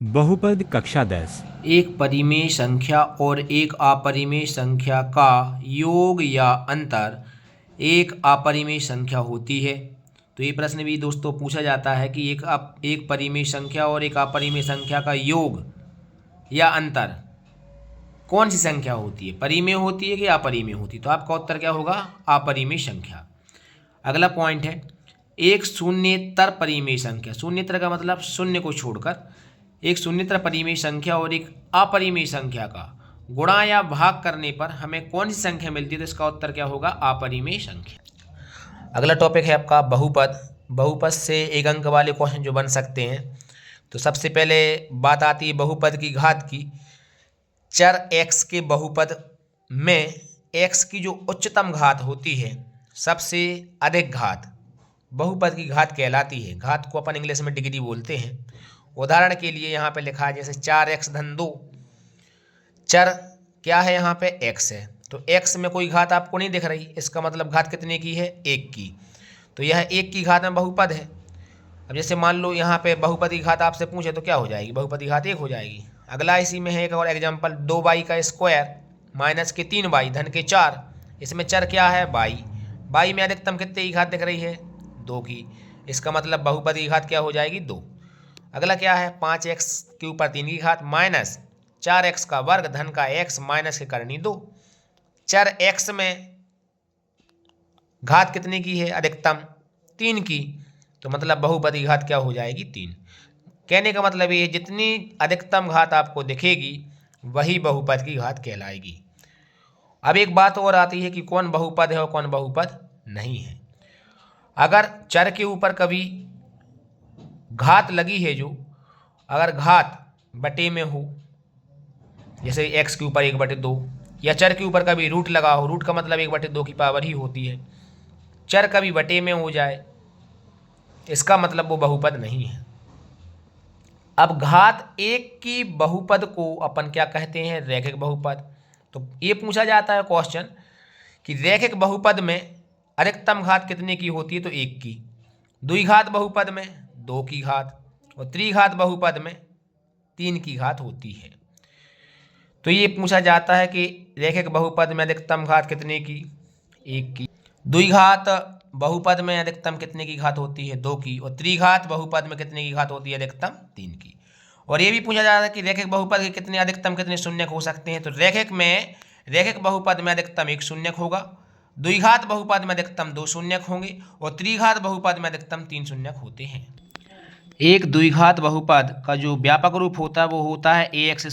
बहुपद कक्षा 10। एक परिमेय संख्या और एक अपरिमेय संख्या का योग या अंतर एक अपरिमेय संख्या होती है। तो ये प्रश्न भी दोस्तों पूछा जाता है कि एक परिमेय संख्या और एक अपरिमेय संख्या का योग या अंतर कौन सी संख्या होती है, परिमेय होती है कि अपरिमेय होती है। तो आपका उत्तर क्या होगा, अपरिमेय संख्या। अगला पॉइंट है, एक शून्येतर परिमेय संख्या। शून्येतर का मतलब शून्य को छोड़कर। एक शून्येतर परिमेय संख्या और एक अपरिमेय संख्या का गुणा या भाग करने पर हमें कौन सी संख्या मिलती है, तो इसका उत्तर क्या होगा, अपरिमेय संख्या। अगला टॉपिक है आपका बहुपद। बहुपद से एक अंक वाले क्वेश्चन जो बन सकते हैं, तो सबसे पहले बात आती है बहुपद की घात की। चर x के बहुपद में x की जो उच्चतम घात होती है, सबसे अधिक घात बहुपद की घात कहलाती है। घात को अपन इंग्लिश में डिग्री बोलते हैं। उदाहरण के लिए यहाँ पे लिखा है जैसे 4x-2। चर क्या है, यहाँ पे x है, तो x में कोई घात आपको नहीं दिख रही, इसका मतलब घात कितने की है, 1 की। तो यह 1 की घात में बहुपद है। अब जैसे मान लो यहाँ पे बहुपद की घात आपसे पूछे तो क्या हो जाएगी, बहुपद की घात 1 हो जाएगी। अगला इसी में है एक और एग्जाम्पल, 2y का स्क्वायर माइनस के 3y धन के 4। इसमें चर क्या है, y में अधिकतम कितने की घात दिख रही है, 2 की। इसका मतलब बहुपद की घात क्या हो जाएगी, 2। अगला क्या है, 5x के ऊपर 3 की घात माइनस 4x का वर्ग धन का x माइनस के करनी 2। चर x में घात कितने की है, अधिकतम 3 की, तो मतलब बहुपद की घात क्या हो जाएगी, 3। कहने का मतलब ये जितनी अधिकतम घात आपको दिखेगी वही बहुपद की घात कहलाएगी। अब एक बात और आती है कि कौन बहुपद है और कौन बहुपद नहीं है। अगर चर के ऊपर कभी घात लगी है, जो अगर घात बटे में हो, जैसे x के ऊपर 1/2, या चर के ऊपर कभी रूट लगा हो, रूट का मतलब 1/2 की पावर ही होती है, चर कभी बटे में हो जाए, इसका मतलब वो बहुपद नहीं है। अब घात 1 की बहुपद को अपन क्या कहते हैं, रैखिक बहुपद। तो ये पूछा जाता है क्वेश्चन कि रैखिक बहुपद में अधिकतम घात कितने की होती है, तो 1 की। द्विघात बहुपद में 2 की घात, और त्रिघात बहुपद में 3 की घात होती है। तो ये पूछा जाता है कि रैखिक बहुपद में अधिकतम घात कितने की, 1 की। द्विघात बहुपद में अधिकतम कितने की घात होती है, 2 की। और त्रिघात बहुपद में कितने की घात होती है, अधिकतम 3 की। और ये भी पूछा जाता है कि रैखिक बहुपद के कितने अधिकतम कितने शून्यक हो सकते हैं। तो रैखिक बहुपद में अधिकतम 1 शून्यक होगा, द्विघात बहुपद में अधिकतम 2 शून्यक होंगे, और त्रिघात बहुपद में अधिकतम 3 शून्यक होते हैं। एक द्विघात बहुपद का जो व्यापक रूप होता है वो होता है ax²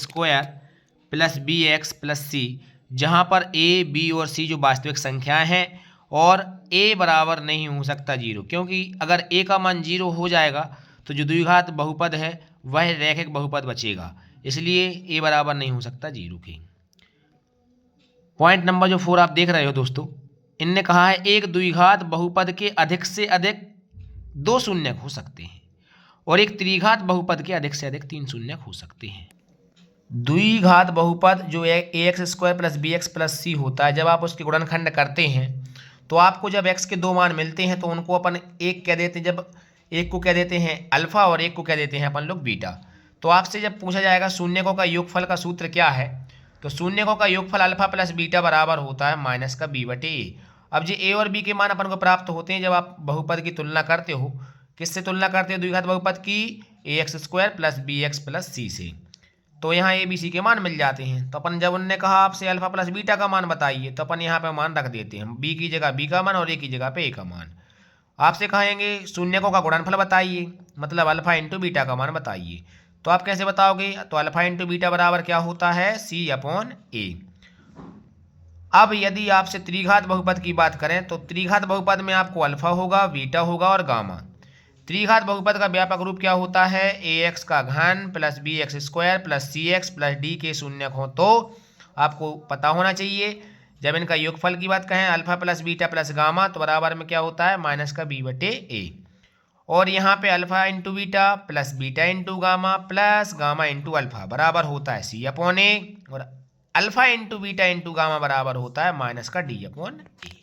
+ bx + c, जहाँ पर a, b और c जो वास्तविक संख्याएं हैं, और a बराबर नहीं हो सकता 0, क्योंकि अगर a का मान 0 हो जाएगा तो जो द्विघात बहुपद है वह रैखिक बहुपद बचेगा, इसलिए a बराबर नहीं हो सकता 0 के। पॉइंट नंबर जो 4 आप देख रहे हो दोस्तों, इनने कहा है एक द्विघात बहुपद के अधिक से अधिक 2 शून्यक हो सकते हैं, और एक त्रिघात बहुपद के अधिक से अधिक 3 शून्यक हो सकते हैं। द्विघात बहुपद जो ax² + bx + c होता है, जब आप उसके गुणनखंड करते हैं तो आपको जब x के 2 मान मिलते हैं तो उनको अपन एक कह देते हैं, जब एक को कह देते हैं अल्फा और एक को कह देते हैं अपन लोग बीटा। तो आपसे जब पूछा जाएगा शून्यकों का योगफल का सूत्र क्या है, तो शून्यकों का योगफल अल्फा + बीटा बराबर होता है -b/a। अब जो a और b के मान अपन को प्राप्त होते हैं जब आप बहुपद की तुलना करते हो, किससे तुलना करते हो, द्विघात बहुपद की ax² + bx + c से। तो यहाँ ए बी सी के मान मिल जाते हैं। तो अपन जब उनने कहा आपसे अल्फा + बीटा का मान बताइए, तो अपन यहाँ पे मान रख देते हैं, बी की जगह बी का मान और ए की जगह पे ए का मान। आपसे कहेंगे शून्यकों का गुणनफल बताइए, मतलब अल्फा × बीटा का मान बताइए, तो आप कैसे बताओगे, तो अल्फा × बीटा बराबर क्या होता है, c/a। अब यदि आपसे त्रिघात बहुपद की बात करें तो त्रिघात बहुपद में आपको अल्फा होगा, बीटा होगा और गामा। त्रिघात बहुपद का व्यापक रूप क्या होता है, ax का घन + bx² + cx + d के शून्यक हो। तो आपको पता होना चाहिए, जब इनका योगफल की बात कहें अल्फा + बीटा + गामा, तो बराबर में क्या होता है, -b/a। और यहाँ पे alpha × beta + beta × gamma + gamma × alpha बराबर होता है c/a, और अल्फा × बीटा × गामा बराबर होता है -d/a।